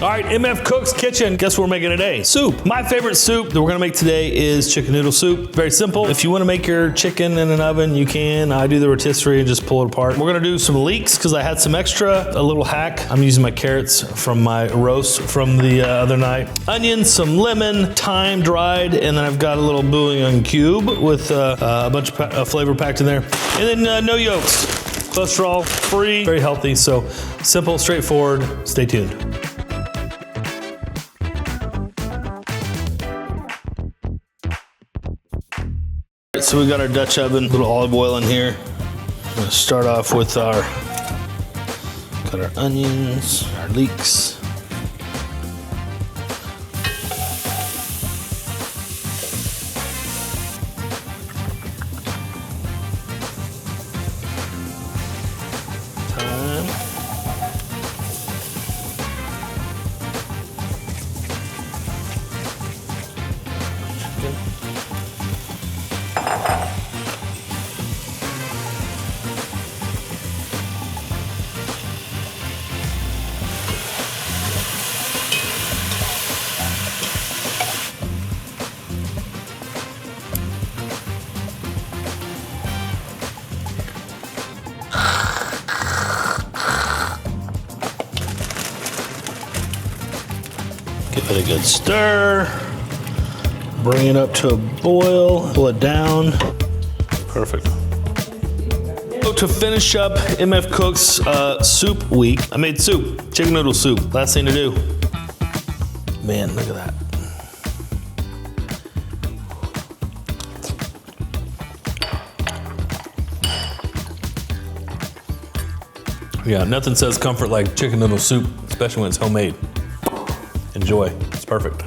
All right, MF Cook's Kitchen. Guess what we're making today? Soup. My favorite soup that we're gonna make today is chicken noodle soup. Very simple. If you wanna make your chicken in an oven, you can. I do the rotisserie and just pull it apart. We're gonna do some leeks because I had some extra. A little hack. I'm using my carrots from my roast from the other night. Onions, some lemon, thyme dried, and then I've got a little bouillon cube with a bunch of flavor packed in there. And then no yolks. Cholesterol free, very healthy. So simple, straightforward. Stay tuned. So we got our Dutch oven, a little olive oil in here. I'm gonna start off with got our onions, our leeks. Thyme. Chicken. Give it a good stir. Bring it up to a boil. Pull it down. Perfect. So to finish up MF Cook's soup week, I made soup, chicken noodle soup. Last thing to do. Man, look at that. Yeah, nothing says comfort like chicken noodle soup, especially when it's homemade. Enjoy, it's perfect.